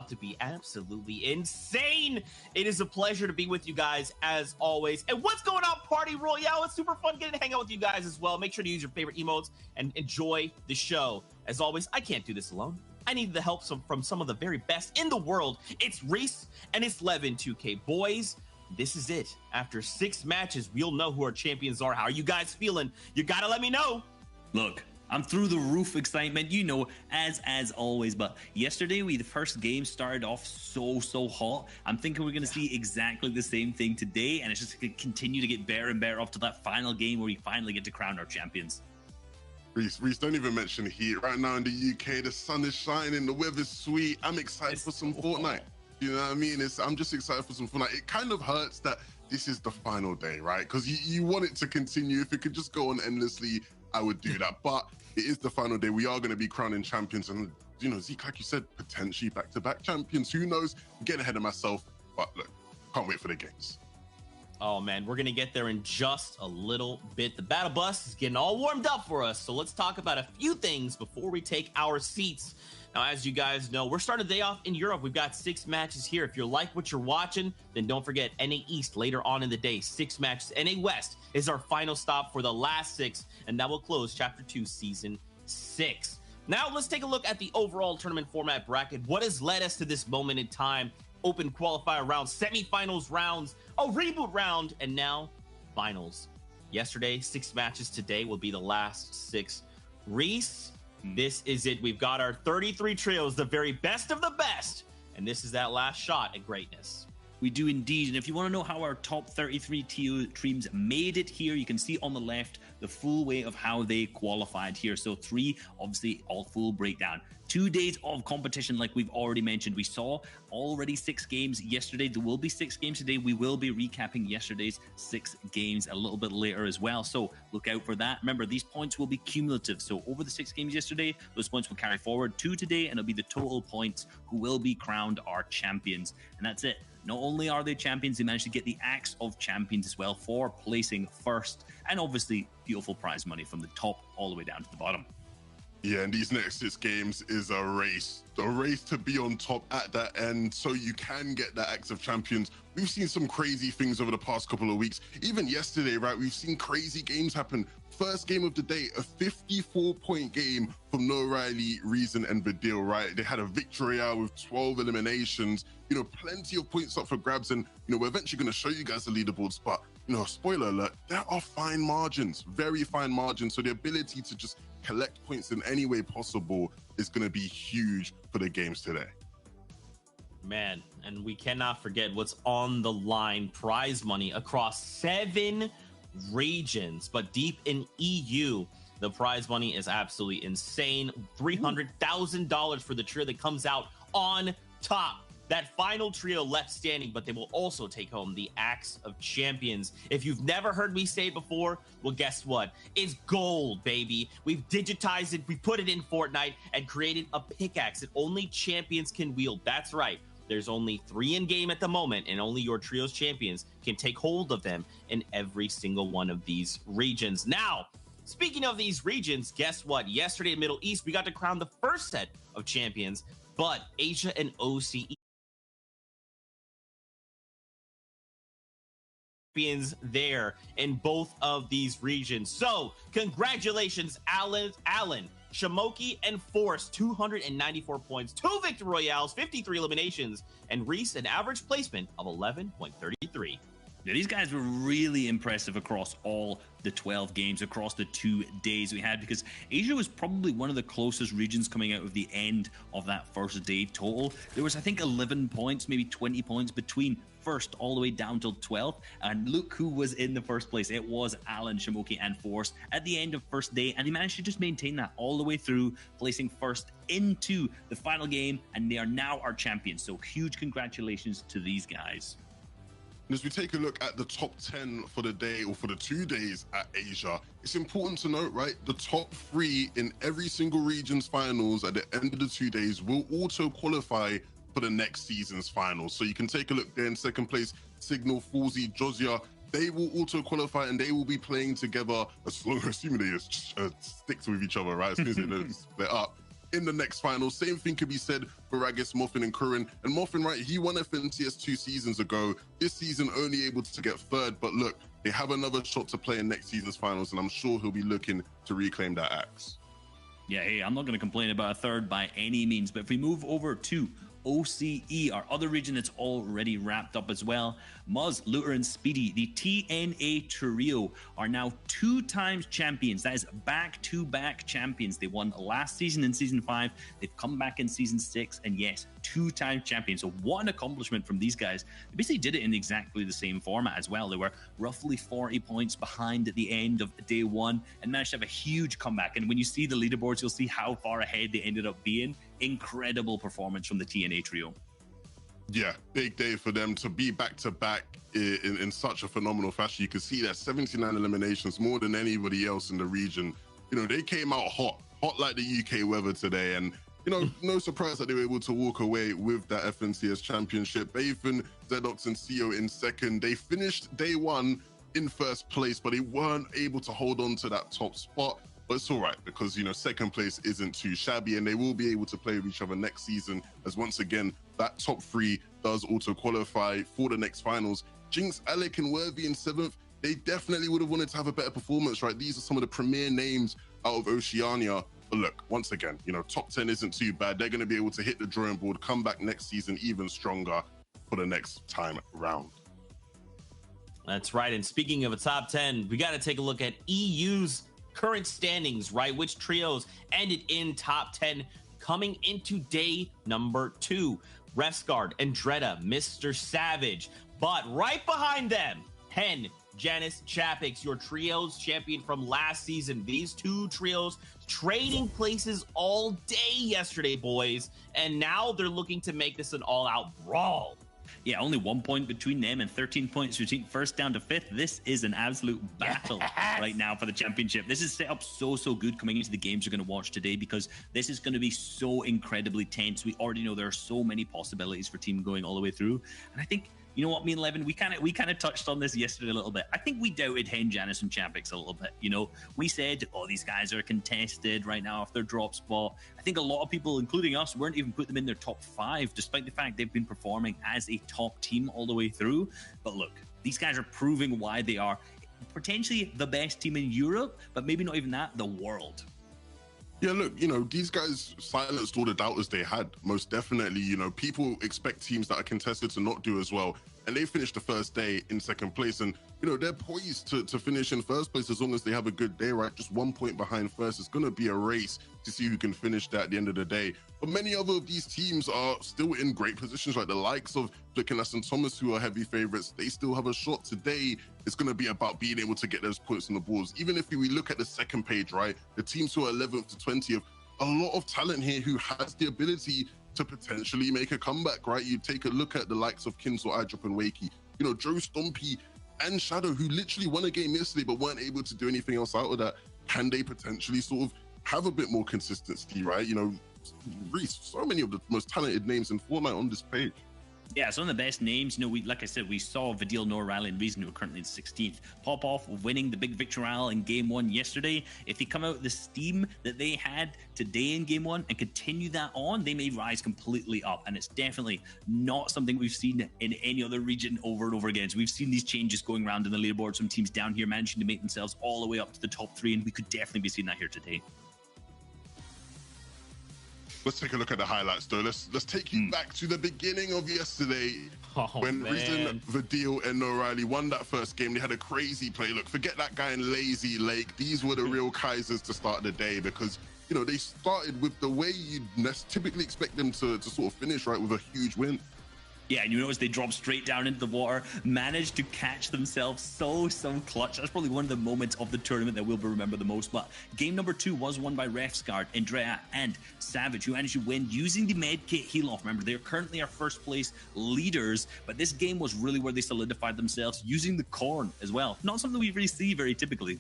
to be absolutely insane. It is a pleasure to be with you guys as always. And what's going on, Party Royale? It's super fun getting to hang out with you guys as well. Make sure to use your favorite emotes and enjoy the show. As always, I can't do this alone. I need the help from some of the very best in the world. It's Reese and it's Levin 2K. Boys, this is it. After 6 matches, we'll know who our champions are. How are you guys feeling? You gotta let me know. Look, I'm through the roof excitement, you know, as always. But yesterday, the first game started off so hot. I'm thinking we're going to see exactly the same thing today, and it's just going to continue to get better and better up to that final game where we finally get to crown our champions. Reese, don't even mention heat. Right now in the UK, the sun is shining, the weather's sweet. I'm excited for some Fortnite. You know what I mean? I'm just excited for some Fortnite. It kind of hurts that this is the final day, right? Because you want it to continue. If it could just go on endlessly, I would do that. But it is the final day. We are going to be crowning champions. And, you know, Zeke, like you said, potentially back-to-back champions. Who knows? I'm getting ahead of myself. But look, can't wait for the games. Oh, man, we're going to get there in just a little bit. The battle bus is getting all warmed up for us. So let's talk about a few things before we take our seats. Now, as you guys know, we're starting the day off in Europe. We've got 6 matches here. If you like what you're watching, then don't forget NA East later on in the day. 6 matches. NA West is our final stop for the last 6, and that will close Chapter 2, Season 6. Now, let's take a look at the overall tournament format bracket. What has led us to this moment in time? Open qualifier rounds, semifinals rounds, a reboot round, and now finals. Yesterday, 6 matches. Today will be the last 6. Reese, this is it. We've got our 33 trios, the very best of the best, and this is that last shot at greatness. We do indeed. And if you want to know how our top 33 teams made it here, you can see on the left the full way of how they qualified here. So 3, obviously, all full breakdown. 2 days of competition, like we've already mentioned. We saw already 6 games yesterday. There will be 6 games today. We will be recapping yesterday's 6 games a little bit later as well. So look out for that. Remember, these points will be cumulative. So over the 6 games yesterday, those points will carry forward to today, and it'll be the total points who will be crowned our champions. And that's it. Not only are they champions, they managed to get the Axe of Champions as well for placing first. And obviously, beautiful prize money from the top all the way down to the bottom. Yeah, and these next 6 games is a race to be on top at that end so you can get that Axe of Champions. We've seen some crazy things over the past couple of weeks. Even yesterday, right, we've seen crazy games happen. First game of the day, a 54-point game from No Riley, Reason, and Badil, right? They had a victory royale with 12 eliminations, you know, plenty of points up for grabs. And, you know, we're eventually going to show you guys the leaderboards, but, you know, spoiler alert, there are fine margins, very fine margins. So the ability to just collect points in any way possible is going to be huge for the games today. Man, and we cannot forget what's on the line. Prize money across 7 regions, but deep in EU, the prize money is absolutely insane. $300,000 for the trio that comes out on top. That final trio left standing, but they will also take home the Axe of Champions. If you've never heard me say it before, well, guess what? It's gold, baby. We've digitized it, we put it in Fortnite, and created a pickaxe that only champions can wield. That's right. There's only 3 in game at the moment, and only your trio's champions can take hold of them in every single one of these regions. Now, speaking of these regions, guess what? Yesterday in Middle East, we got to crown the first set of champions, but Asia and OCE champions there in both of these regions. So, congratulations, Alan, Shamoki, and Force, 294 points, 2 victory royales, 53 eliminations, and Reese, an average placement of 11.33. Yeah, these guys were really impressive across all the 12 games, across the 2 days we had, because Asia was probably one of the closest regions coming out of the end of that first day total. There was, I think, 11 points, maybe 20 points between first all the way down till 12th. And look who was in the first place. It was Alan, Shamoki, and Force at the end of first day, and they managed to just maintain that all the way through, placing first into the final game, and they are now our champions. So huge congratulations to these guys. And as we take a look at the top 10 for the day, or for the 2 days at Asia, it's important to note, right, the top 3 in every single region's finals at the end of the 2 days will auto qualify for the next season's finals. So you can take a look there in second place, Signal, Fousey, Josia. They will auto qualify and they will be playing together as long as, assuming they stick with each other, right? As soon as they split up. in the next final. Same thing could be said for Raggis, Moffin, and Curran. And Moffin, right, he won FNCS 2 seasons ago. This season, only able to get third. But look, they have another shot to play in next season's finals, and I'm sure he'll be looking to reclaim that axe. Yeah, hey, I'm not going to complain about a third by any means, but if we move over to OCE, our other region that's already wrapped up as well, Muzz, Looter, and Speedy, the TNA trio, are now 2 times champions. That is back-to-back champions. They won last season in Season 5. They've come back in Season 6, and yes, 2-time champions. So what an accomplishment from these guys. They basically did it in exactly the same format as well. They were roughly 40 points behind at the end of day 1 and managed to have a huge comeback. And when you see the leaderboards, you'll see how far ahead they ended up being. Incredible performance from the TNA trio. Yeah, big day for them to be back-to-back in such a phenomenal fashion. You can see that 79 eliminations, more than anybody else in the region. You know, they came out hot like the UK weather today. And, you know, no surprise that they were able to walk away with that FNCS championship. Bathan, Zedox, and CEO in second. They finished day 1 in first place, but they weren't able to hold on to that top spot. But it's all right because, you know, second place isn't too shabby, and they will be able to play with each other next season, as once again, that top 3 does auto qualify for the next finals. Jinx, Alec, and Worthy in 7th, they definitely would have wanted to have a better performance, right? These are some of the premier names out of Oceania. But look, once again, you know, top 10 isn't too bad. They're going to be able to hit the drawing board, come back next season even stronger for the next time round. That's right. And speaking of a top 10, we got to take a look at EU's current standings, right? Which trios ended in top 10 coming into day number 2. Refsguard, Andretta, Mr. Savage. But right behind them, Hen, Janice, Chapix, your trios champion from last season. These 2 trios trading places all day yesterday, boys. And now they're looking to make this an all-out brawl. Yeah, only 1 point between them and 13 points between first down to 5th. This is an absolute battle right now for the championship. This is set up so good coming into the games you're going to watch today, because this is going to be so incredibly tense. We already know there are so many possibilities for team going all the way through. And I think, you know what, me and Levin, we kind of touched on this yesterday a little bit. I think we doubted Hen, Janice, and Chapix a little bit. You know, we said, oh, these guys are contested right now off their drop spot. I think a lot of people, including us, weren't even putting them in their top 5, despite the fact they've been performing as a top team all the way through. But look, these guys are proving why they are potentially the best team in Europe, but maybe not even that, the world. Yeah, look, you know, these guys silenced all the doubters they had, most definitely. You know, people expect teams that are contested to not do as well. And they finished the first day in second place. And, you know, they're poised to finish in first place as long as they have a good day, right? Just 1 point behind first. It's going to be a race to see who can finish that at the end of the day. But many other of these teams are still in great positions, like the likes of Flickenlass and Thomas, who are heavy favorites. They still have a shot today. It's going to be about being able to get those points on the boards. Even if we look at the second page, right? The teams who are 11th to 20th, a lot of talent here who has the ability to potentially make a comeback, right? You take a look at the likes of Kinsel, iDrop, and Wakey. You know, Joe Stompy and Shadow, who literally won a game yesterday but weren't able to do anything else out of that. Can they potentially sort of have a bit more consistency, right? You know, Reese, so many of the most talented names in Fortnite on this page. Yeah, some of the best names. You know, like I said, we saw Vidil, Noah, Riley, and Reason, who are currently in 16th, pop off winning the big victory royale in Game 1 yesterday. If they come out with the steam that they had today in Game 1 and continue that on, they may rise completely up. And it's definitely not something we've seen in any other region over and over again. So we've seen these changes going around in the leaderboard. Some teams down here managing to make themselves all the way up to the top 3, and we could definitely be seeing that here today. Let's take a look at the highlights, though. Let's take you back to the beginning of yesterday when Reason, Vidil, and O'Reilly won that first game. They had a crazy play. Look, forget that guy in Lazy Lake. These were the real Kaisers to start the day because, you know, they started with the way you'd typically expect them to sort of finish, right, with a huge win. Yeah, and you notice they dropped straight down into the water, managed to catch themselves so clutch. That's probably one of the moments of the tournament that we'll remember the most. But game number 2 was won by Refsguard, Andrea, and Savage, who managed to win using the medkit heal-off. Remember, they're currently our first place leaders, but this game was really where they solidified themselves using the corn as well. Not something we really see very typically.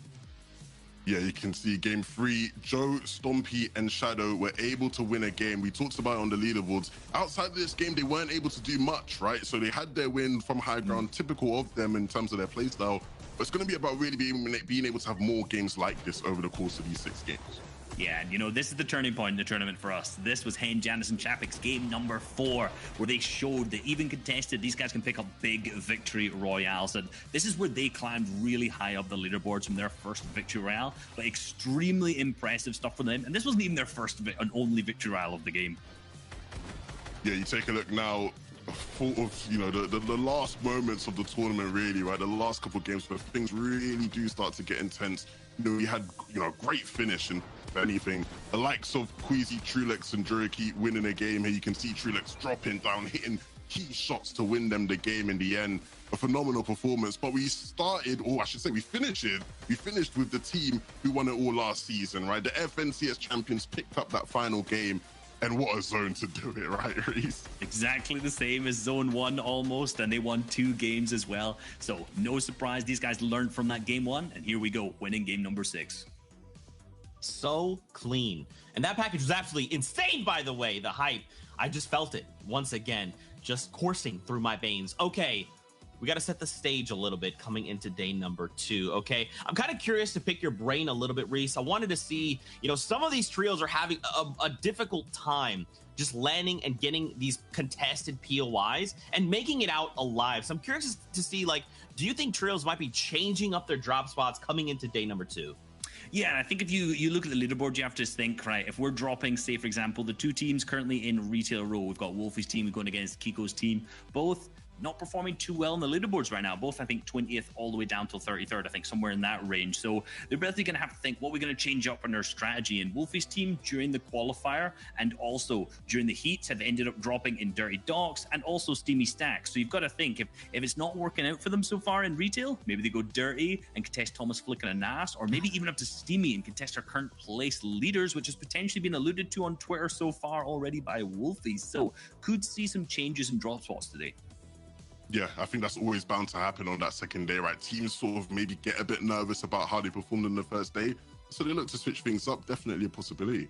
Yeah, you can see game 3, Joe, Stompy, and Shadow were able to win a game. We talked about it on the leaderboards. Outside of this game, they weren't able to do much, right? So they had their win from high ground, typical of them in terms of their playstyle. But it's going to be about really being able to have more games like this over the course of these 6 games. Yeah, and you know, this is the turning point in the tournament for us. This was Hen, Janice, and Chapik's game number 4, where they showed that even contested, these guys can pick up big victory royales. And this is where they climbed really high up the leaderboards from their first victory royale, but extremely impressive stuff for them. And this wasn't even their first and only victory royale of the game. Yeah, you take a look now, sort of, you know, the last moments of the tournament, really, right? The last couple of games where things really do start to get intense. You know, we had, you know, a great finish, and if anything, the likes of Queasy, Trulex, and Juriki winning a game here. You can see Trulex dropping down, hitting key shots to win them the game in the end. A phenomenal performance. But we started, or I should say, we finished with the team who won it all last season, right? The FNCS champions picked up that final game. And what a zone to do it, right, Reese? Exactly the same as Zone 1 almost, and they won 2 games as well. So no surprise, these guys learned from that game 1, and here we go, winning game number 6. So clean. And that package was absolutely insane, by the way. The hype, I just felt it once again, just coursing through my veins. Okay, we got to set the stage a little bit coming into day number 2. Okay, I'm kind of curious to pick your brain a little bit, Reese. I wanted to see, you know, some of these trios are having a difficult time just landing and getting these contested POIs and making it out alive. So I'm curious to see, like, do you think trios might be changing up their drop spots coming into day number 2? Yeah, and I think if you look at the leaderboard, you have to think, right, if we're dropping, say, for example, the 2 teams currently in retail row, we've got Wolfie's team going against Kiko's team, both not performing too well in the leaderboards right now. Both, I think, 20th all the way down till 33rd, I think, somewhere in that range. So they're basically going to have to think, what are we going to change up in their strategy? And Wolfie's team, during the qualifier and also during the heats, have ended up dropping in Dirty Docks and also Steamy Stacks. So you've got to think, if it's not working out for them so far in retail, maybe they go Dirty and contest Thomas Flick and Anas, or maybe even up to Steamy and contest our current place leaders, which has potentially been alluded to on Twitter so far already by Wolfie. So could see some changes in drop spots today. Yeah, I think that's always bound to happen on that second day, right? Teams sort of maybe get a bit nervous about how they performed on the first day, so they look to switch things up. Definitely a possibility.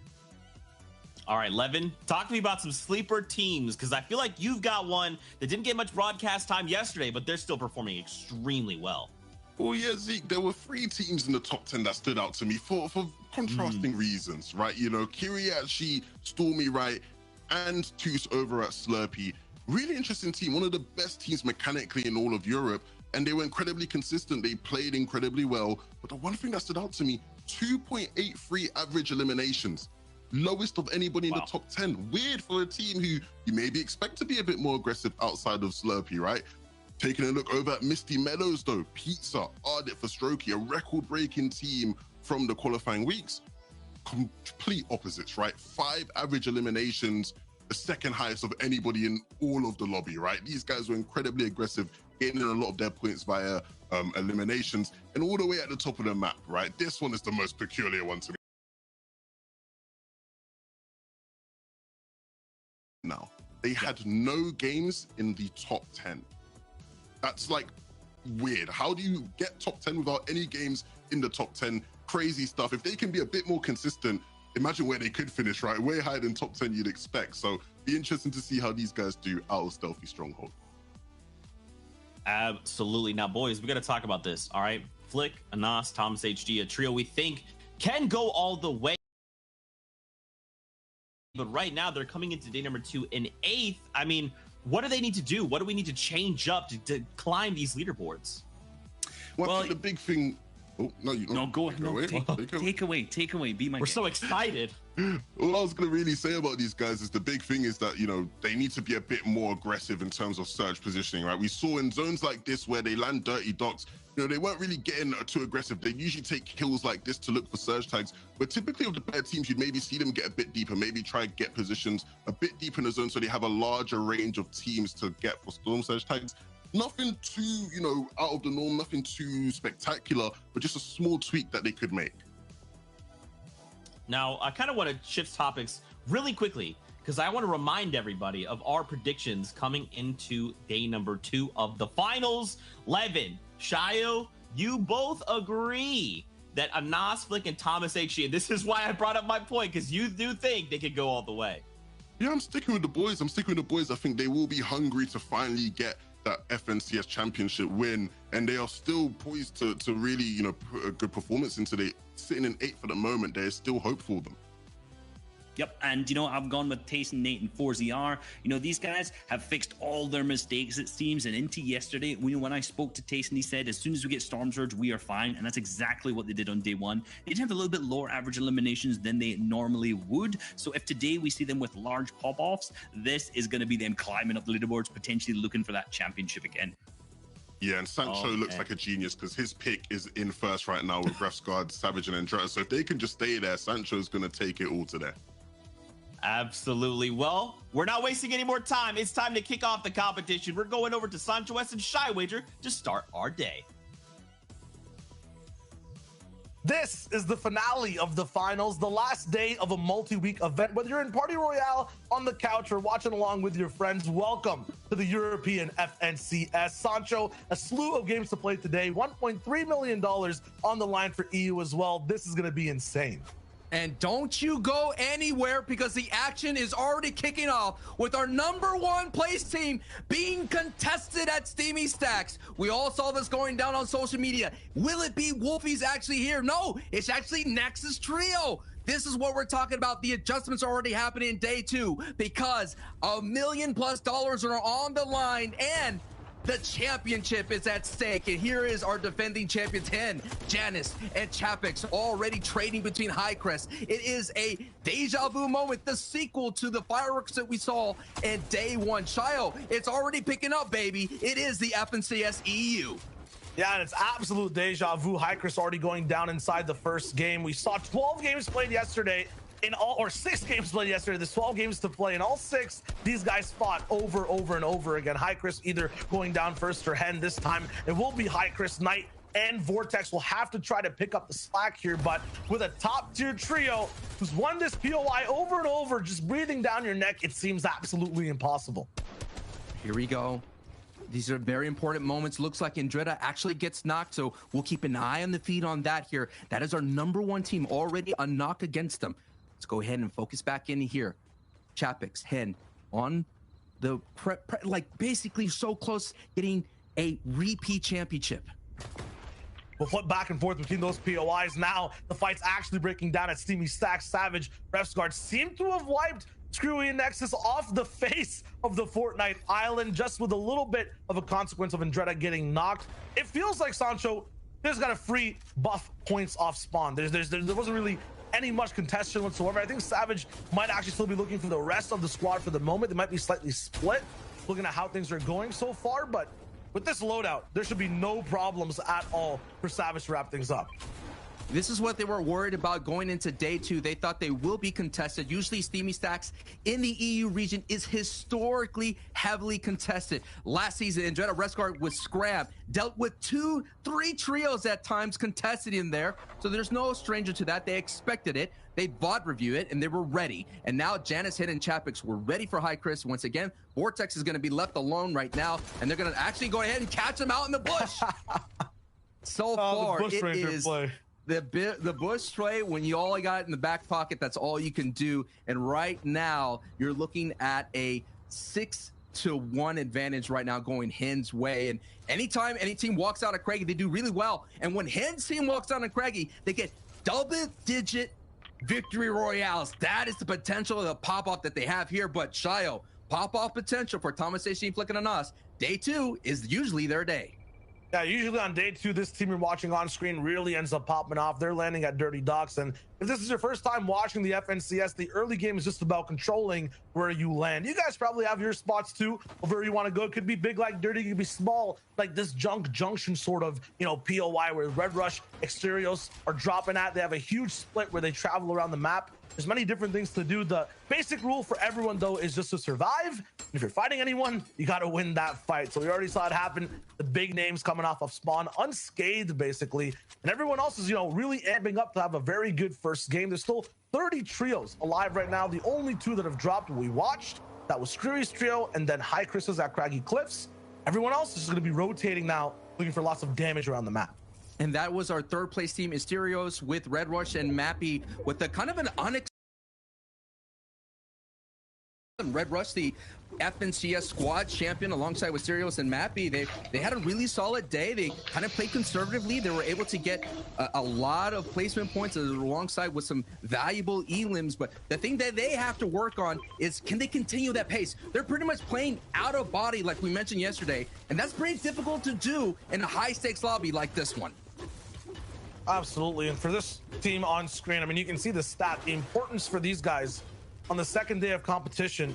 All right, Levin, talk to me about some sleeper teams, because I feel like you've got one that didn't get much broadcast time yesterday, but they're still performing extremely well. Well, yeah, Zeke, there were 3 teams in the top 10 that stood out to me for contrasting reasons, right? You know, Kiriachi, Stormy, right, and Toos over at Slurpee. Really interesting team, one of the best teams mechanically in all of Europe, and they were incredibly consistent. They played incredibly well, but the one thing that stood out to me, 2.83 average eliminations, lowest of anybody in the top 10. Weird for a team who you maybe expect to be a bit more aggressive outside of Slurpee, right? Taking a look over at Misty Meadows though, Pizza, Ardit for Strokey, a record-breaking team from the qualifying weeks. Complete opposites, right? 5 average eliminations, the second highest of anybody in all of the lobby, right? These guys were incredibly aggressive, gaining a lot of their points via eliminations, and all the way at the top of the map, right? This one is the most peculiar one to me. Now, they had no games in the top 10. That's like weird. How do you get top 10 without any games in the top 10? Crazy stuff. If they can be a bit more consistent, imagine where they could finish, right? Way higher than top 10 you'd expect. So be interesting to see how these guys do out of Stealthy Stronghold. Absolutely. Now, boys, we got to talk about this, all right? Flick, Anas, Thomas HG, a trio we think can go all the way. But right now, they're coming into day number 2 in 8th. I mean, what do they need to do? What do we need to change up to climb these leaderboards? Well, I think the big thing... Oh, no, you don't. No, go ahead. No, take away. Be my guest. So excited. All I was going to really say about these guys is the big thing is that, you know, they need to be a bit more aggressive in terms of surge positioning, right? We saw in zones like this where they land Dirty Docks, you know, they weren't really getting too aggressive. They usually take kills like this to look for surge tags. But typically of the better teams, you'd maybe see them get a bit deeper, maybe try and get positions a bit deeper in the zone so they have a larger range of teams to get for storm surge tags. Nothing too, you know, out of the norm, nothing too spectacular, but just a small tweak that they could make. Now, I kind of want to shift topics really quickly because I want to remind everybody of our predictions coming into day number 2 of the finals. Levin, Shayo, you both agree that Anas, Flick, and Thomas HG, and this is why I brought up my point, because you do think they could go all the way. Yeah, I'm sticking with the boys. I think they will be hungry to finally get that FNCS championship win, and they are still poised to really, you know, put a good performance into the sitting in 8th at the moment. There's still hope for them. Yep, and you know, I've gone with Tayson, Nate, and 4ZR. You know, these guys have fixed all their mistakes, it seems. And into yesterday, when I spoke to Tayson, he said, as soon as we get Storm Surge, we are fine. And that's exactly what they did on day one. They did have a little bit lower average eliminations than they normally would. So if today we see them with large pop-offs, this is going to be them climbing up the leaderboards, potentially looking for that championship again. Yeah, and Sancho looks like a genius because his pick is in first right now with Refsguard, Savage, and Andretta. So if they can just stay there, Sancho's going to take it all today. Absolutely. Well, we're not wasting any more time. It's time to kick off the competition. We're going over to Sancho S and Shy Wager to start our day. This is the finale of the finals, the last day of a multi-week event. Whether you're in Party Royale, on the couch, or watching along with your friends, welcome to the European FNCS. Sancho, a slew of games to play today, $1.3 million on the line for EU as well. This is going to be insane. And don't you go anywhere because the action is already kicking off with our #1 place team being contested at Steamy Stacks. We all saw this going down on social media. Will it be Wolfie's actually here? No, it's actually Nexus Trio. This is what we're talking about. The adjustments are already happening in day 2 because $1 million+ are on the line and the championship is at stake. And here is our defending champions, Hen, Janice, and Chapix, already trading between Highcrest. It is a deja vu moment, the sequel to the fireworks that we saw in day 1. Shio, it's already picking up, baby. It is the FNCS EU. Yeah, and it's absolute deja vu. Highcrest already going down inside the first game. We saw 12 games played yesterday. In all, or 6 games played yesterday. There's 12 games to play. In all 6, these guys fought over and over again. Highcrest either going down first or Hen. This time it will be Highcrest. Knight and Vortex will have to try to pick up the slack here, but with a top tier trio who's won this POI over and over, just breathing down your neck, it seems absolutely impossible. Here we go. These are very important moments. Looks like Andretta actually gets knocked, so we'll keep an eye on the feed on that here. That is our #1 team, already a knock against them. Let's go ahead and focus back in here. Chapix, Hen, on the like basically so close getting a repeat championship. We'll flip back and forth between those POIs. Now the fight's actually breaking down at Steamy Stacks. Savage, Refsguard seem to have wiped Screwy and Nexus off the face of the Fortnite island, just with a little bit of a consequence of Andretta getting knocked. It feels like Sancho just got a free buff points off spawn. There wasn't really any much contention whatsoever. I think Savage might actually still be looking for the rest of the squad for the moment. They might be slightly split, looking at how things are going so far, but with this loadout, there should be no problems at all for Savage to wrap things up. This is what they were worried about going into day 2. They thought they will be contested. Usually Steamy Stacks in the EU region is historically heavily contested. Last season, Andretta Resguard was Scrab, dealt with 2-3 trios at times contested in there. So there's no stranger to that. They expected it. They bot review it and they were ready. And now Janice, Hit, and Chapix were ready for Highcrest once again. Vortex is going to be left alone right now, and they're going to actually go ahead and catch him out in the bush. So far, the Bush Ranger is play. The bush tray, when you all got it in the back pocket, that's all you can do. And right now, you're looking at a 6-1 advantage right now going Hen's way. And anytime any team walks out of Craigie, they do really well. And when Hen's team walks out of Craigie, they get double-digit victory royales. That is the potential of the pop-off that they have here. But Shio, pop-off potential for Thomas A. Flicking on us. Day 2 is usually their day. Yeah, usually on day 2, this team you're watching on screen really ends up popping off. They're landing at Dirty Docks, and if this is your first time watching the FNCS, the early game is just about controlling where you land. You guys probably have your spots too of where you want to go. It could be big like Dirty, it could be small like this Junk Junction sort of, you know, POI where Red Rush Exteriors are dropping at. They have a huge split where they travel around the map. There's many different things to do. The basic rule for everyone, though, is just to survive. If you're fighting anyone, you got to win that fight. So we already saw it happen. The big names coming off of spawn unscathed, basically. And everyone else is, you know, really amping up to have a very good first game. There's still 30 trios alive right now. The only 2 that have dropped we watched, that was Screwy's trio and then Highcrest's at Craggy Cliffs. Everyone else is just going to be rotating now, looking for lots of damage around the map. And that was our 3rd place team, Mysterios, with Red Rush and Mappy, with a kind of an Red Rush, the FNCS squad champion, alongside with Sirius and Mappy, they had a really solid day. They kind of played conservatively. They were able to get a lot of placement points alongside with some valuable elims. But the thing that they have to work on is, can they continue that pace? They're pretty much playing out of body, like we mentioned yesterday, and that's pretty difficult to do in a high-stakes lobby like this one. Absolutely. And for this team on screen, I mean, you can see the stat, the importance for these guys on the second day of competition.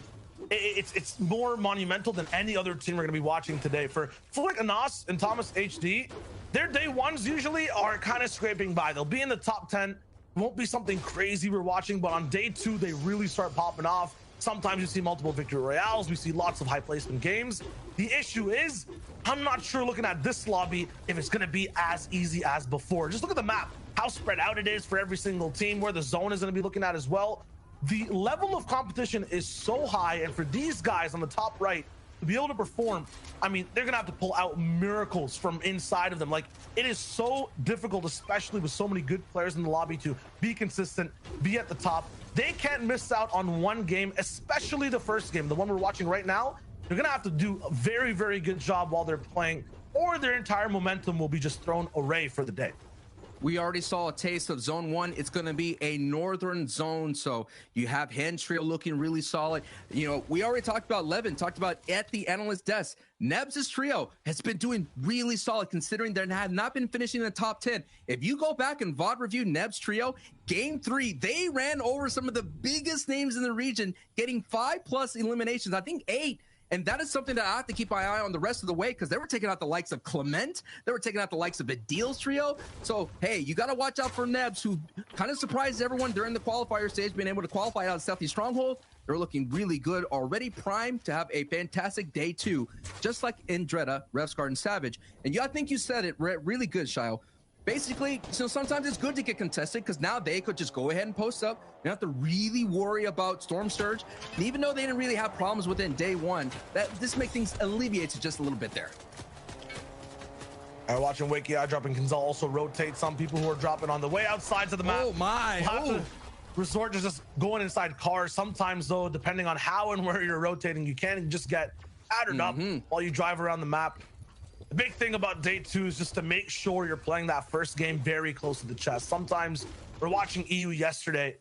It's more monumental than any other team we're going to be watching today. For like Anas and Thomas HD, their day ones usually are kind of scraping by. They'll be in the top 10. Won't be something crazy we're watching, but on day 2, they really start popping off. Sometimes you see multiple victory royales. We see lots of high placement games. The issue is, I'm not sure looking at this lobby if it's going to be as easy as before. Just look at the map, how spread out it is for every single team, where the zone is going to be looking at as well. The level of competition is so high, and for these guys on the top right to be able to perform, I mean, they're gonna have to pull out miracles from inside of them. Like, it is so difficult, especially with so many good players in the lobby, to be consistent, be at the top. They can't miss out on one game, especially the first game, the one we're watching right now. They're gonna have to do a very, very good job while they're playing, or their entire momentum will be just thrown away for the day. We already saw a taste of zone 1. It's going to be a northern zone. So you have Hen Trio looking really solid. You know, we already talked about Levin, talked about at the analyst desk. Nebs' trio has been doing really solid, considering they have not been finishing in the top 10. If you go back and VOD review Nebs' trio, game 3, they ran over some of the biggest names in the region, getting 5+ eliminations, I think 8. And that is something that I have to keep my eye on the rest of the way, because they were taking out the likes of Clement. They were taking out the likes of Adil's trio. So, hey, you got to watch out for Nebs, who kind of surprised everyone during the qualifier stage, being able to qualify out of Southeast Stronghold. They're looking really good, already primed to have a fantastic day 2, just like in Dreda, Revsguard, and Savage. And I think you said it really good, Shio. Basically, so sometimes it's good to get contested, because now they could just go ahead and post up. You don't have to really worry about Storm Surge. And even though they didn't really have problems with it in day 1, this makes things alleviates it just a little bit there. Watching Wakey Eye dropping can also rotate some people who are dropping on the way outside to the map. Oh my! We'll have to resort to just going inside cars. Sometimes, though, depending on how and where you're rotating, you can just get addered up while you drive around the map. The big thing about day 2 is just to make sure you're playing that first game very close to the chest. Sometimes we're watching EU yesterday.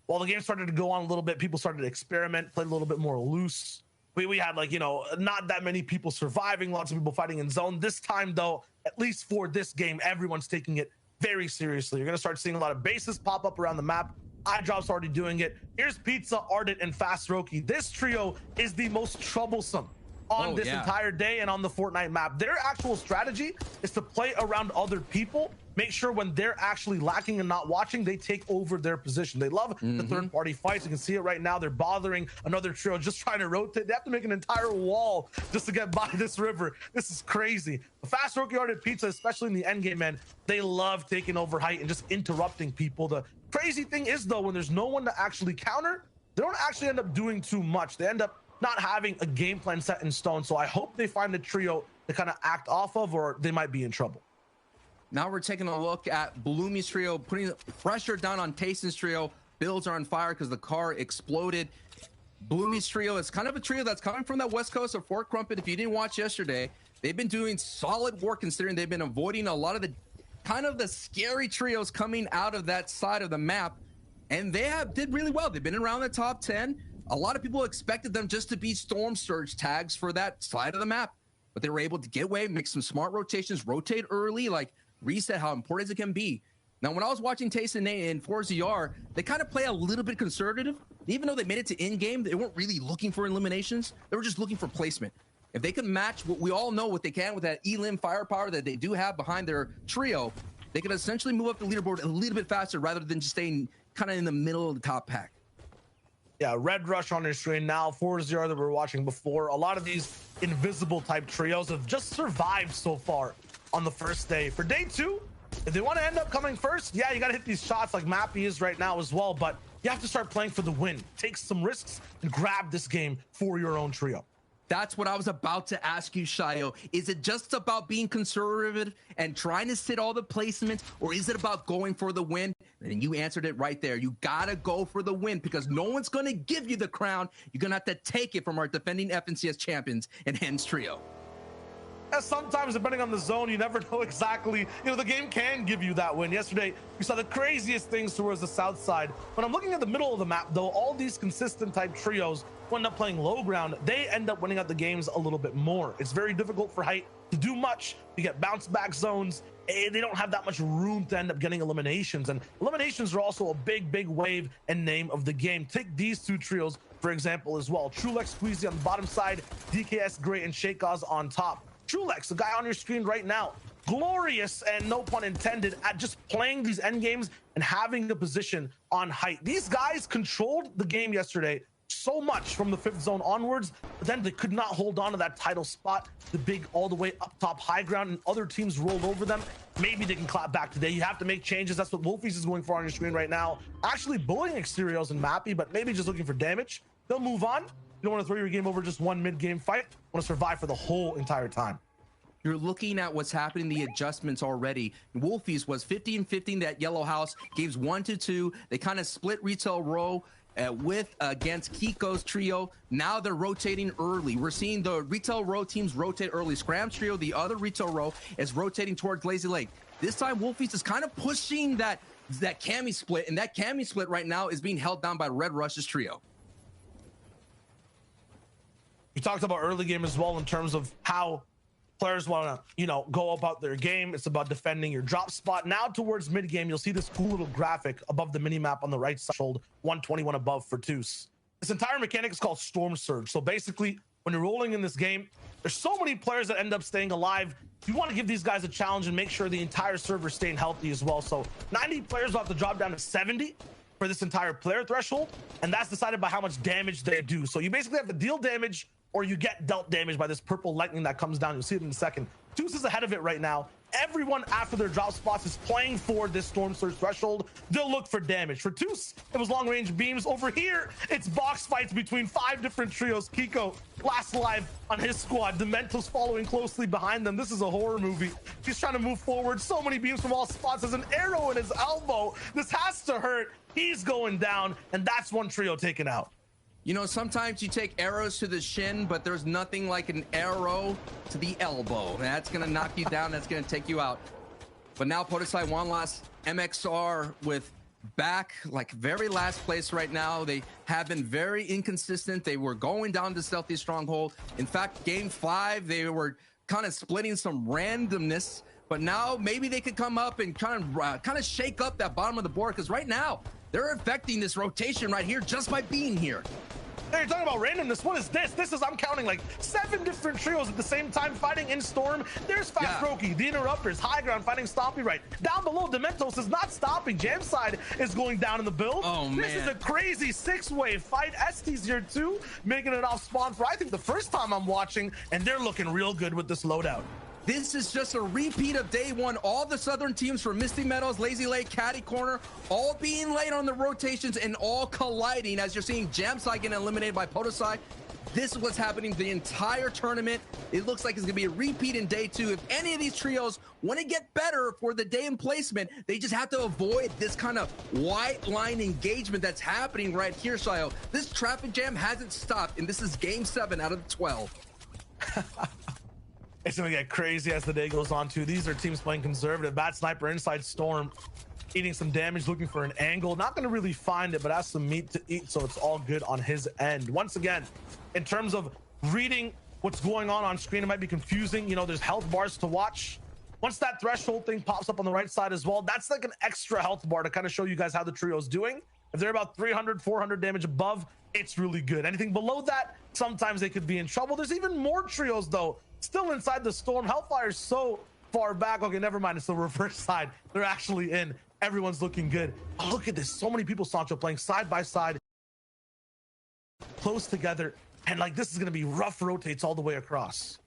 While the game started to go on a little bit, people started to experiment, play a little bit more loose. We had, like, you know, not that many people surviving, lots of people fighting in zone. This time, though, at least for this game, everyone's taking it very seriously. You're going to start seeing a lot of bases pop up around the map. iDrop's already doing it. Here's Pizza, Ardent, and Fast Roki. This trio is the most troublesome on this entire day and on the Fortnite map. Their actual strategy is to play around other people, make sure when they're actually lacking and not watching, they take over their position. They love the third-party fights. You can see it right now. They're bothering another trio, just trying to rotate. They have to make an entire wall just to get by this river. This is crazy. The Fast Roki Ardent Pizza, especially in the endgame, man, they love taking over height and just interrupting people. The crazy thing is, though, when there's no one to actually counter, they don't actually end up doing too much. They end up not having a game plan set in stone. So I hope they find a trio to kind of act off of, or they might be in trouble. Now we're taking a look at Bloomy's trio, putting pressure down on Tayson's trio. Builds are on fire because the car exploded. Bloomy's trio is kind of a trio that's coming from that west coast of Fort Crumpet. If you didn't watch yesterday, they've been doing solid work, considering they've been avoiding a lot of the kind of the scary trios coming out of that side of the map. And they did really well. They've been around the top 10. A lot of people expected them just to be Storm Surge tags for that side of the map, but they were able to get away, make some smart rotations, rotate early, like reset how important it can be. Now, when I was watching Tayson and ForZR, they kind of play a little bit conservative. Even though they made it to in-game, they weren't really looking for eliminations. They were just looking for placement. If they could match what we all know what they can with that elim firepower that they do have behind their trio, they could essentially move up the leaderboard a little bit faster rather than just staying kind of in the middle of the top pack. Yeah, Red Rush on your screen now, 4-0 that we were watching before. A lot of these invisible type trios have just survived so far on the first day. For day 2, if they want to end up coming first, yeah, you got to hit these shots like Mappy is right now as well, but you have to start playing for the win. Take some risks and grab this game for your own trio. That's what I was about to ask you, Shio. Is it just about being conservative and trying to sit all the placements, or is it about going for the win? And you answered it right there. You gotta go for the win because no one's gonna give you the crown. You're gonna have to take it from our defending FNCS champions in Hens Trio. Sometimes, depending on the zone, you never know exactly. The game can give you that win. Yesterday, we saw the craziest things towards the south side. When I'm looking at the middle of the map, though, all these consistent type trios who end up playing low ground, they end up winning out the games a little bit more. It's very difficult for Height to do much. You get bounce back zones. They don't have that much room to end up getting eliminations. And eliminations are also a big wave and name of the game. Take these two trios, for example, as well. Trulex Squeezy on the bottom side, DKS Gray and Shakaz on top. Trulex, the guy on your screen right now, glorious and no pun intended at just playing these end games and having the position on Height. These guys controlled the game yesterday so much from the 5th zone onwards, but then they could not hold on to that title spot, the big all the way up top high ground, and other teams rolled over them. Maybe they can clap back today. You have to make changes. That's what Wolfies is going for on your screen right now. Actually bullying Exteriors and Mappy, but maybe just looking for damage. They'll move on. You don't want to throw your game over just one mid-game fight. You want to survive for the whole entire time. You're looking at what's happening, the adjustments already. Wolfies was 50-15 that yellow house, games 1-2. They kind of split retail row against Kiko's trio. Now they're rotating early. We're seeing the retail row teams rotate early. Scram's trio, the other retail row, is rotating towards Lazy Lake. This time, Wolfies is kind of pushing that Cammy split, and that Cammy split right now is being held down by Red Rush's trio. You talked about early game as well in terms of how players want to, go about their game. It's about defending your drop spot. Now towards mid game, you'll see this cool little graphic above the mini map on the right side, 121 above for Deuce. This entire mechanic is called Storm Surge. So basically, when you're rolling in this game, there's so many players that end up staying alive. You want to give these guys a challenge and make sure the entire server is staying healthy as well. So 90 players will have to drop down to 70 for this entire player threshold, and that's decided by how much damage they do. So you basically have to deal damage or you get dealt damage by this purple lightning that comes down. You'll see it in a second. Deuce is ahead of it right now. Everyone after their drop spots is playing for this Storm Surge threshold. They'll look for damage. For Deuce, it was long range beams. Over here, it's box fights between 5 different trios. Kiko last alive on his squad. Dementos following closely behind them. This is a horror movie. He's trying to move forward. So many beams from all spots. There's an arrow in his elbow. This has to hurt. He's going down, and that's one trio taken out. Sometimes you take arrows to the shin, but there's nothing like an arrow to the elbow. That's going to knock you down. That's going to take you out. But now Podesai one last MXR with back, very last place right now. They have been very inconsistent. They were going down to Stealthy Stronghold. In fact, game 5, they were kind of splitting some randomness. But now maybe they could come up and kind of shake up that bottom of the board, because right now they're affecting this rotation right here just by being here. Hey, you're talking about randomness. What is this? This is, I'm counting 7 different trios at the same time fighting in Storm. There's Fast Roki, the Interrupters, High Ground fighting Stompy right. Down below, Dementos is not stopping. Jamside is going down in the build. Oh, man. This is a crazy 6-way fight. ST's here too, making it off spawn for, I think, the first time I'm watching, and they're looking real good with this loadout. This is just a repeat of day 1. All the Southern teams from Misty Meadows, Lazy Lake, Caddy Corner, all being late on the rotations and all colliding as you're seeing Jamsai getting eliminated by Podesai. This is what's happening the entire tournament. It looks like it's going to be a repeat in day 2. If any of these trios want to get better for the day in placement, they just have to avoid this kind of white line engagement that's happening right here, Shayo. This traffic jam hasn't stopped, and this is game 7 out of the 12. It's going to get crazy as the day goes on, too. These are teams playing conservative. Bad Sniper inside Storm, eating some damage, looking for an angle. Not going to really find it, but has some meat to eat, so it's all good on his end. Once again, in terms of reading what's going on screen, it might be confusing. There's health bars to watch. Once that threshold thing pops up on the right side as well, that's like an extra health bar to kind of show you guys how the trio's doing. If they're about 300, 400 damage above, it's really good. Anything below that, sometimes they could be in trouble. There's even more trios, though, still inside the Storm. Hellfire's so far back. Okay, never mind. It's the reverse side. They're actually in. Everyone's looking good. Oh, look at this. So many people, Sancho, playing side by side, close together. And this is going to be rough rotates all the way across.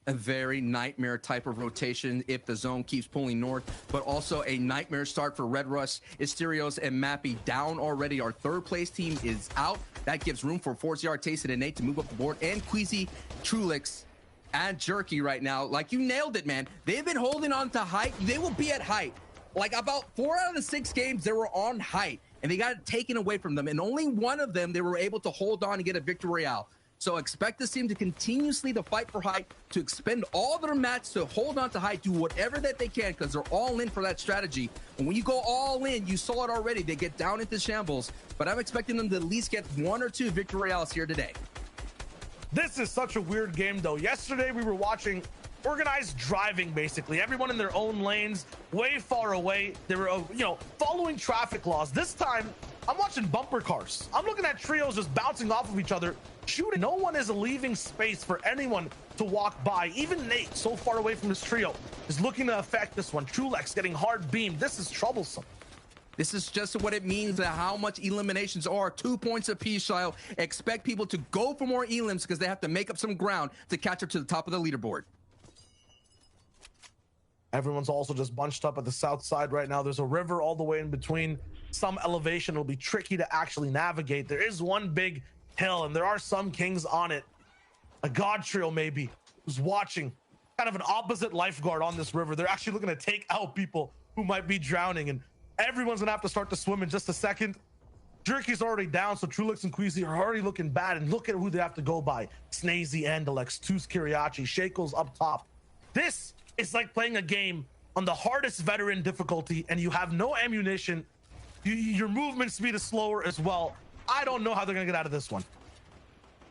A very nightmare type of rotation if the zone keeps pulling north, but also a nightmare start for Red Rush, Asterios, and Mappy down already. Our 3rd place team is out. That gives room for Forza Artason and Nate to move up the board, and Queasy, Trulix, and Jerky right now. You nailed it, man. They've been holding on to height. They will be at height like about 4 out of the 6 games they were on height and they got it taken away from them, and only one of them they were able to hold on and get a victory royale. So expect this team to continuously to fight for height, to expend all their mats to hold on to height, do whatever that they can, because they're all in for that strategy. And when you go all in, you saw it already, they get down into shambles. But I'm expecting them to at least get 1 or 2 victory royales here today. This is such a weird game, though. Yesterday, we were watching organized driving, basically. Everyone in their own lanes, way far away. They were, following traffic laws. This time, I'm watching bumper cars. I'm looking at trios just bouncing off of each other, shooting. No one is leaving space for anyone to walk by. Even Nate, so far away from his trio, is looking to affect this one. Trulex getting hard beamed. This is troublesome. This is just what it means, that how much eliminations are. 2 points apiece, Shio. Expect people to go for more elims because they have to make up some ground to catch up to the top of the leaderboard. Everyone's also just bunched up at the south side right now. There's a river all the way in between. Some elevation will be tricky to actually navigate. There is one big hill, and there are some kings on it. A god trio maybe who's watching, kind of an opposite lifeguard on this river. They're actually looking to take out people who might be drowning, and everyone's gonna have to start to swim in just a second. Jerky's already down, so Trulix and Queasy are already looking bad, and look at who they have to go by. Snazy, Andalex, Tuz Kiriachi, Shakel's up top. This is like playing a game on the hardest veteran difficulty, and you have no ammunition. Your movement speed is slower as well. I don't know how they're gonna get out of this one.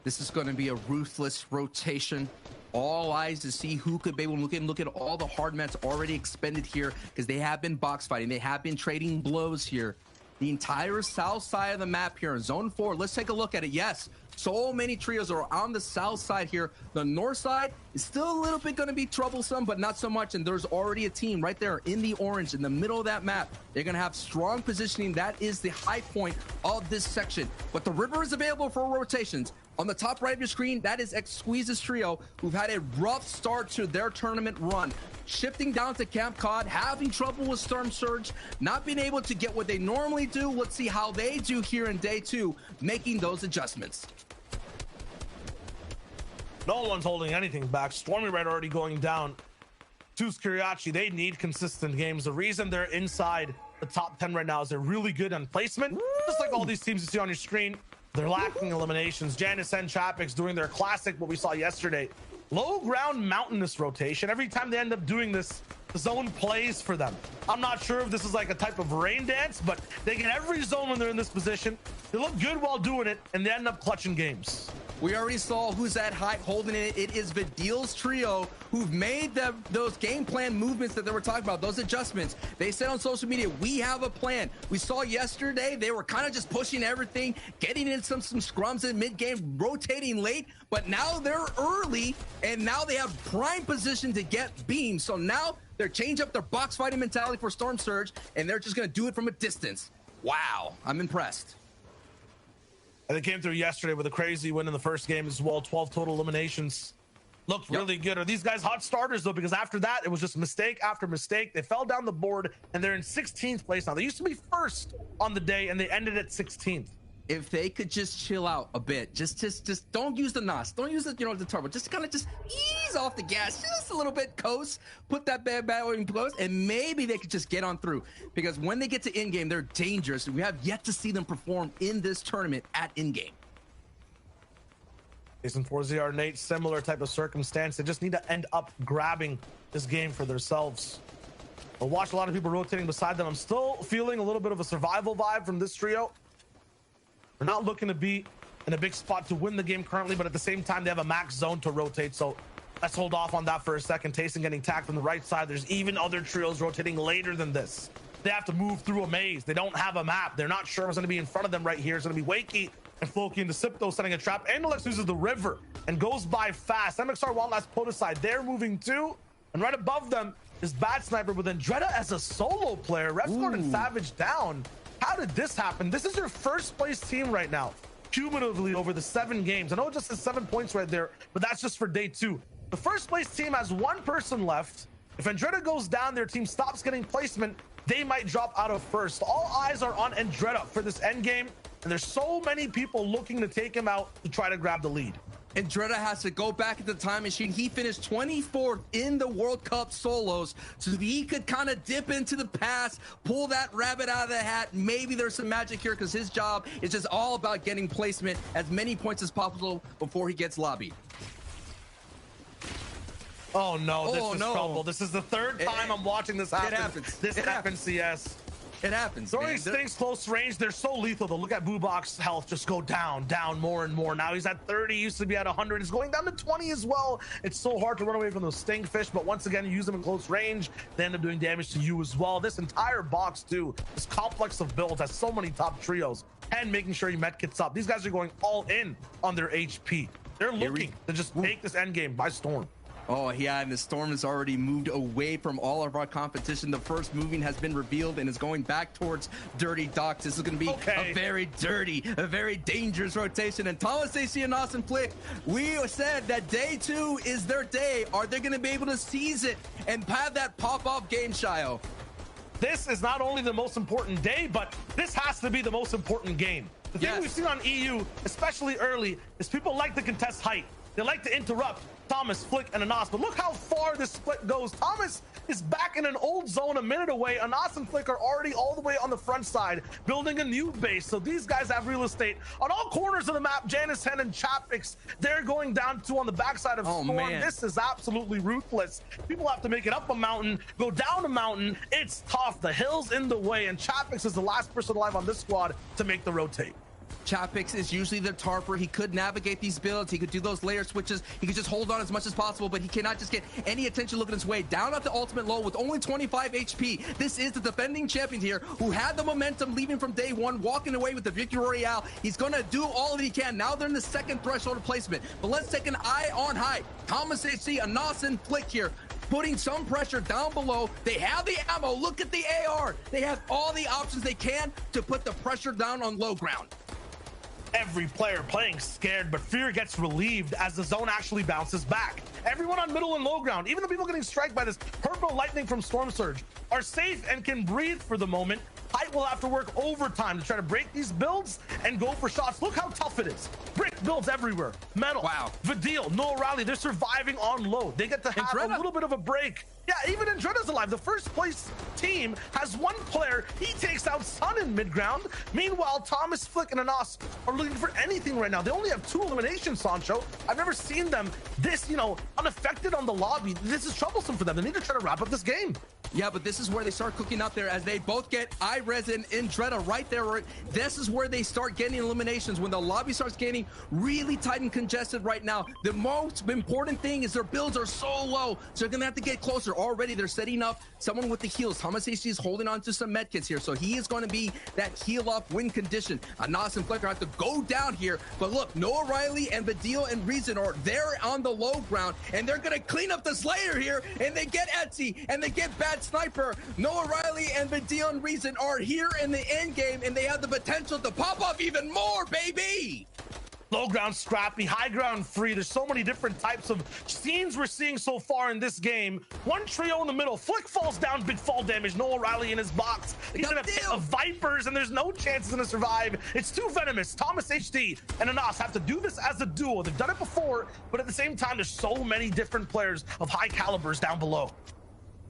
This is going to be a ruthless rotation. All eyes to see who could be able to look at all the hard mats already expended here, because they have been box fighting. They have been trading blows here. The entire south side of the map here in zone 4. Let's take a look at it. Yes, so many trios are on the south side here. The north side is still a little bit going to be troublesome, but not so much. And there's already a team right there in the orange in the middle of that map. They're going to have strong positioning. That is the high point of this section. But the river is available for rotations. On the top right of your screen, that is Squeeze's trio, who've had a rough start to their tournament run. Shifting down to Camp Cod, having trouble with Storm Surge, not being able to get what they normally do. Let's see how they do here in day 2, making those adjustments. No one's holding anything back. Stormy Red already going down. Tuz Kiriachi, they need consistent games. The reason they're inside the top 10 right now is they're really good on placement. Woo! Just like all these teams you see on your screen. They're lacking eliminations. Janice and Chapix doing their classic, what we saw yesterday. Low ground mountainous rotation. Every time they end up doing this, the zone plays for them. I'm not sure if this is like a type of rain dance, but they get every zone when they're in this position. They look good while doing it, and they end up clutching games. We already saw who's at height holding it. It is Vidil's trio who've made those game plan movements that they were talking about, those adjustments. They said on social media, we have a plan. We saw yesterday they were kind of just pushing everything, getting in some scrums in mid-game, rotating late, but now they're early, and now they have prime position to get beams. So now they're changing up their box fighting mentality for Storm Surge, and they're just going to do it from a distance. Wow, I'm impressed. And they came through yesterday with a crazy win in the first game as well. 12 total eliminations. Looked really good. Are these guys hot starters, though? Because after that, it was just mistake after mistake. They fell down the board, and they're in 16th place now. They used to be first on the day, and they ended at 16th. If they could just chill out a bit, just don't use the NOS, don't use the the turbo, just kind of just ease off the gas just a little bit, coast, put that bad in close, and maybe they could just get on through. Because when they get to in game, they're dangerous. We have yet to see them perform in this tournament at in game. Jason 4ZR, Nate, similar type of circumstance. They just need to end up grabbing this game for themselves. I watched a lot of people rotating beside them. I'm still feeling a little bit of a survival vibe from this trio. They're not looking to be in a big spot to win the game currently, but at the same time, they have a max zone to rotate. So let's hold off on that for a second. Tayson getting tagged from the right side. There's even other trios rotating later than this. They have to move through a maze. They don't have a map. They're not sure what's going to be in front of them right here. It's going to be Wakey and Floki into Sipto setting a trap. Andalex uses the river and goes by fast. MXR one last Podicide. They're moving too. And right above them is Bad Sniper with Andretta as a solo player. Ref Gordon Savage down. How did this happen? This is your first place team right now, cumulatively over the 7 games. I know it just says 7 points right there, but that's just for day 2. The first place team has 1 person left. If Andretta goes down, their team stops getting placement, they might drop out of first. All eyes are on Andretta for this end game, and there's so many people looking to take him out to try to grab the lead. And Dreda has to go back at the time machine. He finished 24th in the World Cup solos, so he could kind of dip into the past, pull that rabbit out of the hat. Maybe there's some magic here because his job is just all about getting placement as many points as possible before he gets lobbied. Oh no, this is trouble. This is the third time I'm watching this happen. It happens. This FNCS. It happens. Throwing these things close range, they're so lethal though. Look at Boobok's health just go down more and more. Now he's at 30, used to be at 100. It's going down to 20 as well. It's so hard to run away from those stingfish, but once again, you use them in close range, they end up doing damage to you as well. This entire box too, this complex of builds has so many top trios and making sure he medkits up. These guys are going all in on their HP. They're looking to just take this end game by storm. Oh yeah, and the Storm has already moved away from all of our competition. The first moving has been revealed and is going back towards Dirty Docks. This is going to be a very dirty, a very dangerous rotation. And Thomas AC and Austin Flick, we said that day 2 is their day. Are they going to be able to seize it and have that pop-off game, Shio? This is not only the most important day, but this has to be the most important game. The thing we've seen on EU, especially early, is people like to contest height. They like to interrupt Thomas, Flick, and Anas. But look how far this split goes. Thomas is back in an old zone a minute away. Anas and Flick are already all the way on the front side, building a new base. So these guys have real estate on all corners of the map. Janice Hen and Chapix, they're going down to on the backside of Storm. Man. This is absolutely ruthless. People have to make it up a mountain, go down a mountain. It's tough. The hill's in the way, and Chapix is the last person alive on this squad to make the rotate. Chapix is usually the tarper. He could navigate these builds. He could do those layer switches. He could just hold on as much as possible, but he cannot just get any attention looking his way. Down at the ultimate low with only 25 HP. This is the defending champion here who had the momentum leaving from day 1, walking away with the Victory Royale. He's going to do all that he can. Now they're in the second threshold of placement. But let's take an eye on high. Thomas AC, Anas, and Flick here, putting some pressure down below. They have the ammo. Look at the AR. They have all the options they can to put the pressure down on low ground. Every player playing scared, but fear gets relieved as the zone actually bounces back. Everyone on middle and low ground, even the people getting struck by this purple lightning from Storm Surge, are safe and can breathe for the moment. Height will have to work overtime to try to break these builds and go for shots. Look how tough it is. Brick builds everywhere. Metal. Wow. Vidil, no rally. They're surviving on low. They get to have a little bit of a break. Yeah, even Andretta's alive. The first place team has one player. He takes out Sun in mid ground. Meanwhile, Thomas, Flick, and Anas are looking for anything right now. They only have 2 eliminations, Sancho. I've never seen them this, unaffected on the lobby. This is troublesome for them. They need to try to wrap up this game. Yeah, but this is where they start cooking up there as they both get iRes and Indretta right there. This is where they start getting eliminations when the lobby starts getting really tight and congested right now. The most important thing is their builds are so low, so they're going to have to get closer. Already they're setting up someone with the heals. Thomas AC is holding on to some medkits here, so he is going to be that heal up win condition. Anas and Flicker have to go down here, but look, Noah Riley and Badil and Reason are there on the low ground, and they're going to clean up the Slayer here, and they get Etsy, and they get Bad Sniper. Noah Riley and Badil and Reason are here in the end game, and they have the potential to pop off even more, baby! Low ground scrappy, high ground free. There's so many different types of scenes we're seeing so far in this game. One trio in the middle. Flick falls down, big fall damage. Noah Riley in his box. He's in a pit of Vipers, and there's no chances to survive. It's too venomous. Thomas HD and Anas have to do this as a duo. They've done it before, but at the same time, there's so many different players of high calibers down below.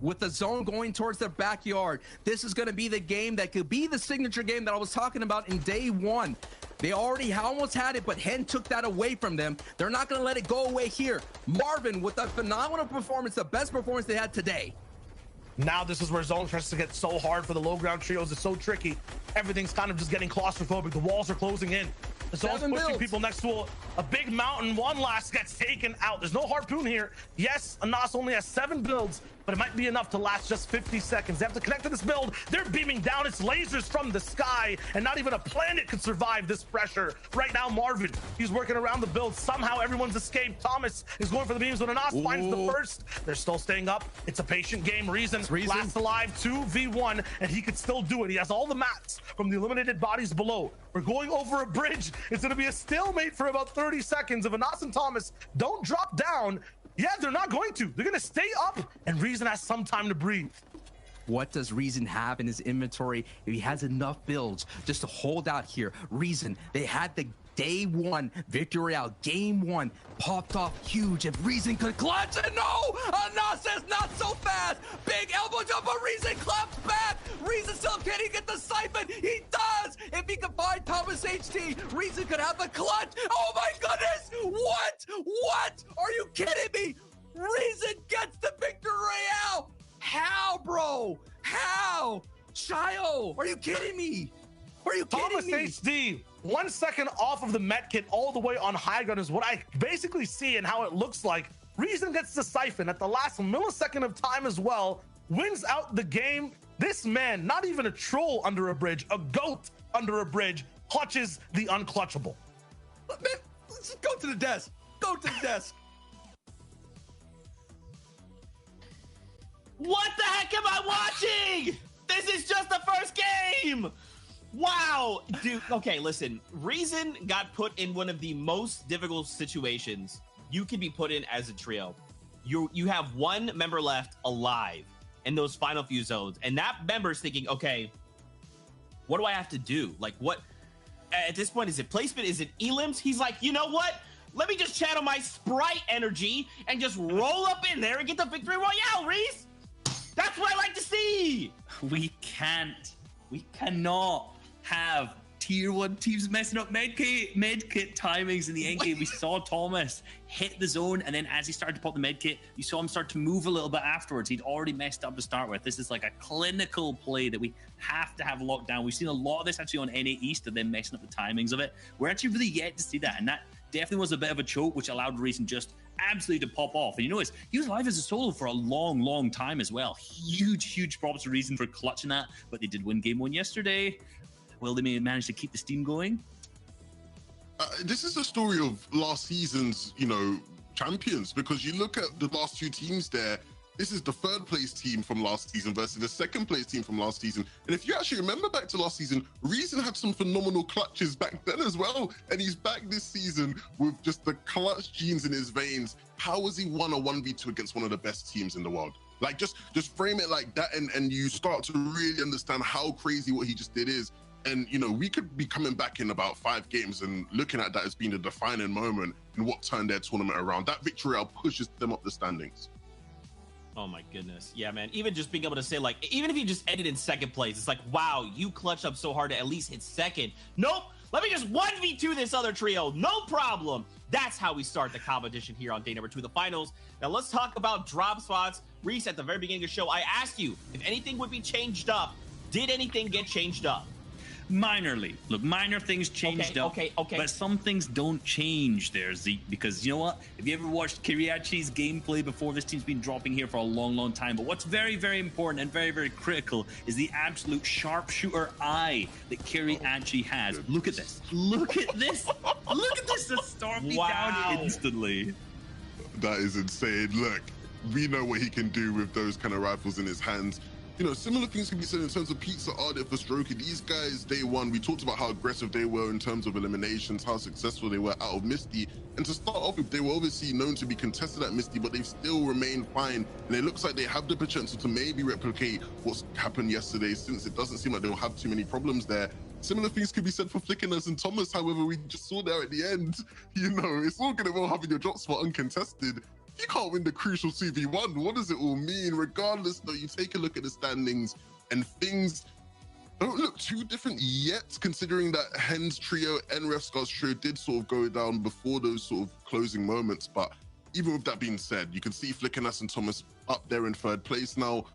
With the zone going towards their backyard, this is going to be the game that could be the signature game that I was talking about in day 1. They already almost had it, but Hen took that away from them. They're not going to let it go away here. Marvin with a phenomenal performance, the best performance they had today. Now this is where zone tries to get so hard for the low ground trios. It's so tricky. Everything's kind of just getting claustrophobic. The walls are closing in. The zone's pushing people next to a big mountain. One last gets taken out. There's no harpoon here. Yes, Anas only has 7 builds, but it might be enough to last just 50 seconds. They have to connect to this build. They're beaming down. It's lasers from the sky, and not even a planet could survive this pressure. Right now, Marvin, he's working around the build. Somehow everyone's escaped. Thomas is going for the beams when Anas finds the first. They're still staying up. It's a patient game. Reason last alive 2v1, and he could still do it. He has all the mats from the eliminated bodies below. We're going over a bridge. It's going to be a stalemate for about 30 seconds. If Anas and Thomas don't drop down, yeah, they're not going to. They're going to stay up, and Reason has some time to breathe. What does Reason have in his inventory if he has enough builds just to hold out here? Reason, they had the day one, Victory Royale, game one, popped off huge. If Reason could clutch, and no! Anasa's not so fast! Big elbow jump, but Reason claps back! Reason still can't he get the siphon? He does! If he can find Thomas HT, Reason could have the clutch! Oh my goodness! What? What? Are you kidding me? Reason gets the Victory Royale! How, bro? How? Chio, are you kidding me? Are you Thomas kidding me? HD, 1 second off of the med kit all the way on high ground is what I basically see and how it looks like. Reason gets the siphon at the last millisecond of time as well, wins out the game. This man, not even a troll under a bridge, a goat under a bridge, clutches the unclutchable. Man, let's just go to the desk. Go to the desk. What the heck am I watching? This is just the first game. Wow, dude. Okay, listen. Reason got put in one of the most difficult situations you can be put in as a trio. You have one member left alive in those final few zones, and that member's thinking, okay, what do I have to do? Like, what? At this point, is it placement? Is it elims? He's like, you know what? Let me just channel my Sprite energy and just roll up in there and get the Victory Royale, Reese. That's what I like to see. We cannot have tier 1 teams messing up medkit timings in the end game. We saw Thomas hit the zone, and then as he started to pop the medkit, you saw him start to move a little bit afterwards. He'd already messed up to start with. This is like a clinical play that we have to have locked down. We've seen a lot of this actually on NA East of them messing up the timings of it. We're actually really yet to see that, and that definitely was a bit of a choke, which allowed Reason just absolutely to pop off. And you notice he was live as a solo for a long time as well. Huge props to Reason for clutching that, but they did win game 1 yesterday. Will they manage to keep the steam going? This is the story of last season's, champions, because you look at the last 2 teams there. This is the 3rd place team from last season versus the 2nd place team from last season. And if you actually remember back to last season, Reason had some phenomenal clutches back then as well. And he's back this season with just the clutch genes in his veins. How has he won a 1v2 against one of the best teams in the world? Like, just frame it like that, and you start to really understand how crazy what he just did is. And, we could be coming back in about 5 games and looking at that as being a defining moment in what turned their tournament around. That victory Royale pushes them up the standings. Oh my goodness. Yeah, man. Even just being able to say, like, even if you just ended in 2nd place, it's like, wow, you clutched up so hard to at least hit 2nd. Nope. Let me just 1v2 this other trio. No problem. That's how we start the competition here on day number 2 of the finals. Now let's talk about drop spots. Reese, at the very beginning of the show, I asked you if anything would be changed up. Did anything get changed up? Minorly. Look, minor things changed up. Okay. But some things don't change there, Zeke, because you know what? Have you ever watched Kiriachi's gameplay before? This team's been dropping here for a long time. But what's very important and very critical is the absolute sharpshooter eye that Kiriachi has. Look at this. Look at this. Look at this. The storm me down instantly. That is insane. Look, we know what he can do with those kind of rifles in his hands. Similar things can be said in terms of Pizza Ardit for Strokey. These guys, day one, we talked about how aggressive they were in terms of eliminations, how successful they were out of Misty. And to start off with, they were obviously known to be contested at Misty, but they've still remained fine. And it looks like they have the potential to maybe replicate what's happened yesterday, since it doesn't seem like they'll have too many problems there. Similar things could be said for Flickiness and Thomas. However, we just saw there at the end, it's all going to well having your drop spot uncontested. You can't win the crucial 2v1. What does it all mean? Regardless, though, you take a look at the standings and things don't look too different yet, considering that Hen's trio and Refscar's trio did sort of go down before those sort of closing moments. But even with that being said, you can see Flickiness and Thomas up there in 3rd place now.